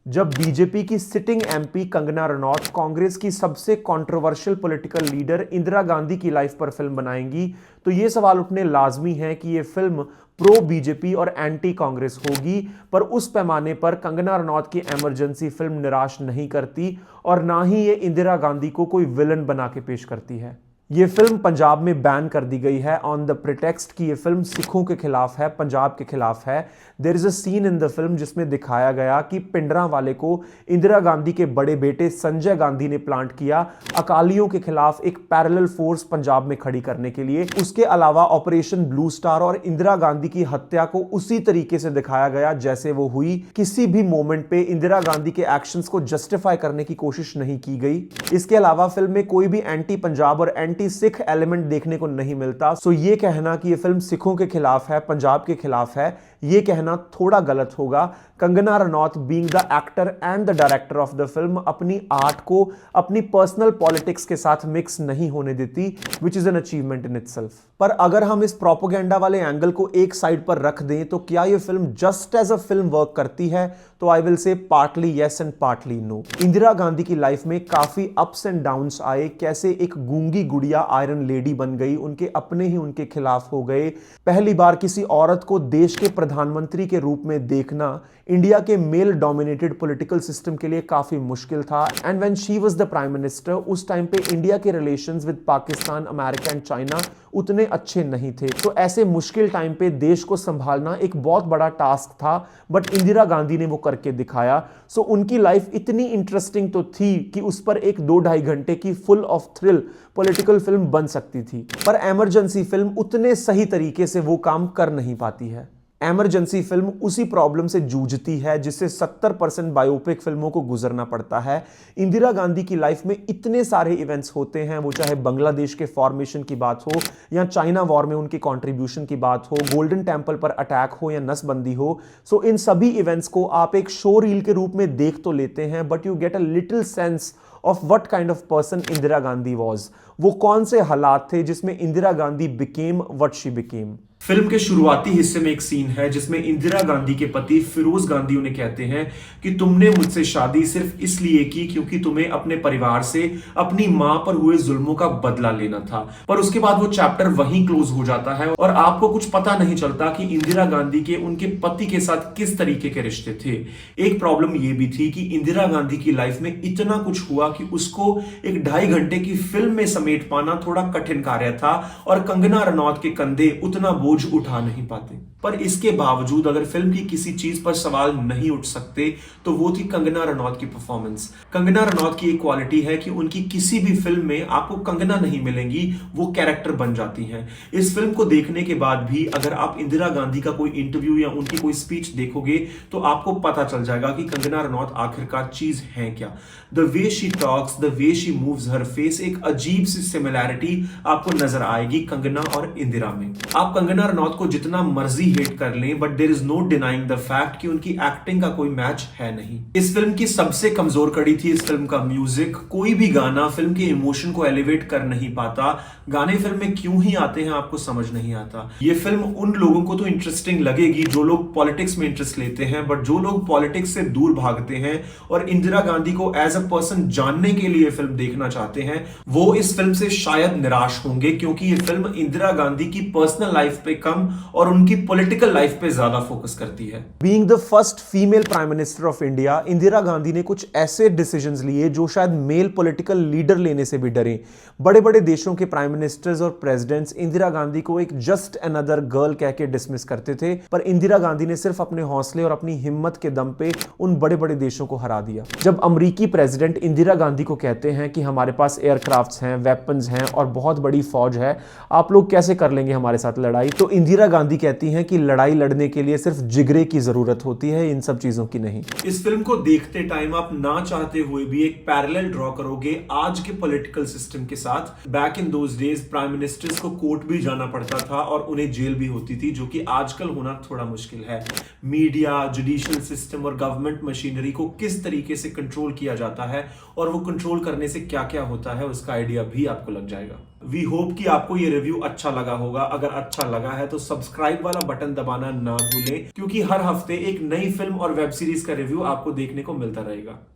जब बीजेपी की sitting MP Kangana Ranaut Congress की सबसे controversial political leader Indira Gandhi की लाइफ पर फिल्म बनाएंगी, तो ये सवाल उठने लाजमी है कि ये फिल्म प्रो बीजेपी और एंटी कांग्रेस होगी। पर उस पैमाने पर कंगना रनौत की इमरजेंसी फिल्म निराश नहीं करती और ना ही ये इंदिरा गांधी को कोई विलन बना के पेश करती है। ये फिल्म पंजाब में बैन कर दी गई है ऑन द प्रिटेक्स्ट कि ये फिल्म सिखों के खिलाफ है, पंजाब के खिलाफ है। There is a scene in the film जिसमें दिखाया गया कि पिंडरावाले को इंदिरा गांधी के बड़े बेटे संजय गांधी ने प्लांट किया अकालियों के खिलाफ एक पैरेलल फोर्स पंजाब में खड़ी करने के लिए। उसके अलावा ऑपरेशन ब्लू स्टार और इंदिरा गांधी की हत्या को उसी तरीके से दिखाया गया जैसे वो हुई। किसी भी मोमेंट पे इंदिरा गांधी के एक्शंस को जस्टिफाई करने की कोशिश नहीं की गई। इसके अलावा फिल्म में कोई भी एंटी पंजाब और एंटी सिख एलिमेंट देखने को नहीं मिलता। सो ये कहना कि ये फिल्म सिखों के खिलाफ है, पंजाब के खिलाफ है, ये कहना थोड़ा गलत होगा। Kangana Ranaut being the actor and the director of the film अपनी आर्ट को अपनी पर्सनल पॉलिटिक्स के साथ मिक्स नहीं होने देती, which is an achievement in itself. पर अगर हम इस प्रोपोगेंडा वाले एंगल को एक साइड पर रख दें तो क्या ये film just as a film work करती है? तो I will say partly yes and partly no. Indira Gandhi की लाइफ में काफी अप्स एंड डाउन्स आए, कैसे एक गूंगी गुड़िया आयरन लेडी बन गई, उनके अपने ही उनके खिलाफ हो गए। पहली बार किसी औरत को देश के प्रधानमंत्री के रूप में देखना इंडिया के मेल डोमिनेटेड पॉलिटिकल सिस्टम के लिए काफी मुश्किल था। And when she was the prime minister, उस टाइम पे इंडिया के relations with Pakistan, America and China उतने अच्छे नहीं थे। तो ऐसे मुश्किल टाइम पे देश को संभालना एक बहुत बड़ा टास्क था, बट इंदिरा गांधी ने वो करके दिखाया। सो उनकी लाइफ इतनी इंटरेस्टिंग तो थी कि उस पर एक 2-2.5 घंटे की full of thrill political film बन सकती थी। पर इमरजेंसी फिल्म उतने सही तरीके से वो काम कर नहीं पाती है। इमरजेंसी फिल्म उसी प्रॉब्लम से जूझती है जिससे 70% बायोपिक फिल्मों को गुजरना पड़ता है। इंदिरा गांधी की लाइफ में इतने सारे इवेंट्स होते हैं, वो चाहे बांग्लादेश के फॉर्मेशन की बात हो या चाइना वॉर में उनकी कंट्रीब्यूशन की बात हो, गोल्डन टेम्पल पर अटैक हो या नसबंदी हो। सो इन सभी इवेंट्स को आप एक शो रील के रूप में देख तो लेते हैं, but you get a little sense of what kind of person Indira Gandhi was. वो कौन से हालात थे जिसमें Indira Gandhi became what she became. Film के शुरुआती हिस्से में एक सीन है जिसमें इंदिरा गांधी के पति फिरोज गांधी उन्हें कहते हैं कि तुमने मुझसे शादी सिर्फ इसलिए की क्योंकि तुम्हें अपने परिवार से अपनी मां पर हुए जुल्मों का बदला लेना था। पर उसके बाद वो चैप्टर वहीं क्लोज हो जाता है और आपको कुछ पता नहीं चलता कि इंदिरा गांधी के उनके पति के साथ किस तरीके के रिश्ते थे। एक प्रॉब्लम यह भी थी कि इंदिरा गांधी की लाइफ में इतना कुछ हुआ कि उसको एक 2.5 घंटे की फिल्म में समेट पाना थोड़ा कठिन कार्य था और कंगना रनौत के कंधे उतना बोझ उठा नहीं पाते। पर इसके बावजूद अगर फिल्म की किसी चीज पर सवाल नहीं उठ सकते तो वो थी कंगना रनौत की परफॉर्मेंस। कंगना रनौत की एक क्वालिटी है कि उनकी किसी भी फिल्म में आपको कंगना नहीं मिलेंगी, वो कैरेक्टर बन जाती हैं। इस फिल्म को देखने के बाद भी अगर आप इंदिरा गांधी का कोई इंटरव्यू या उनकी कोई स्पीच देखोगे तो आपको पता चल जाएगा कि कंगना रनौत आखिरकार चीज है क्या। The way she talks, the way she moves her face, एक अजीब सी सिमिलैरिटी आपको नजर आएगी कंगना और इंदिरा में। आप कंगना रनौत को जितना मर्जी हेट कर लें, but there is no denying the fact कि उनकी एक्टिंग का कोई मैच है नहीं। इस फिल्म की सबसे कमजोर कड़ी थी इस फिल्म का म्यूजिक। कोई भी गाना फिल्म के इमोशन को एलिवेट कर नहीं पाता। गाने फिल्म में क्यों ही आते हैं आपको समझ नहीं आता। ये फिल्म उन लोगों को तो इंटरेस्टिंग लगेगी जो लोग पॉलिटिक्स में इंटरेस्ट लेते हैं, बट जो लोग पॉलिटिक्स से दूर भागते हैं और इंदिरा गांधी को एज अ पर्सन जानने के लिए फिल्म देखना चाहते हैं, वो इस फिल्म से शायद निराश होंगे, क्योंकि ये फिल्म इंदिरा गांधी की पर्सनल लाइफ पे कम और उनकी पॉलिटिकल लाइफ पे ज्यादा फोकस करती है। Being the first female prime minister of India, Indira Gandhi ने कुछ ऐसे डिसीजंस लिए जो शायद मेल पॉलिटिकल लीडर लेने से भी डरे। बड़े बड़े देशों के प्राइम मिनिस्टर्स और प्रेसिडेंट्स इंदिरा गांधी को एक जस्ट अनदर गर्ल कह के डिसमिस करते थे, पर इंदिरा गांधी ने सिर्फ अपने हौसले और अपनी हिम्मत के दम पे उन बड़े बड़े देशों को हरा दिया। जब अमेरिकी प्रेसिडेंट इंदिरा गांधी को कहते हैं कि हमारे पास एयरक्राफ्ट्स हैं, वेपन्स हैं और बहुत बड़ी फौज है, आप लोग कैसे कर लेंगे हमारे साथ लड़ाई, तो इंदिरा गांधी कहती हैं कि लड़ाई लड़ने के लिए सिर्फ जिगरे की जरूरत होती है, इन सब चीजों की नहीं। इस फिल्म को देखते टाइम आप ना चाहते हुए भी एक पैरेलल ड्रॉ करोगे आज के पॉलिटिकल सिस्टम के साथ। Back in those days prime ministers को कोर्ट भी जाना पड़ता था और उन्हें जेल भी होती थी, जो कि आजकल होना थोड़ा मुश्किल है। मीडिया, जुडिशियल सिस्टम और गवर्नमेंट मशीनरी को किस तरीके से कंट्रोल किया जाता है और वो कंट्रोल करने से क्या क्या होता है, उसका आइडिया भी आपको लग जाएगा। वी होप कि आपको ये रिव्यू अच्छा लगा होगा। अगर अच्छा लगा है तो सब्सक्राइब वाला बटन दबाना ना भूलें, क्योंकि हर हफ्ते एक नई फिल्म और वेब सीरीज का रिव्यू आपको देखने को मिलता रहेगा।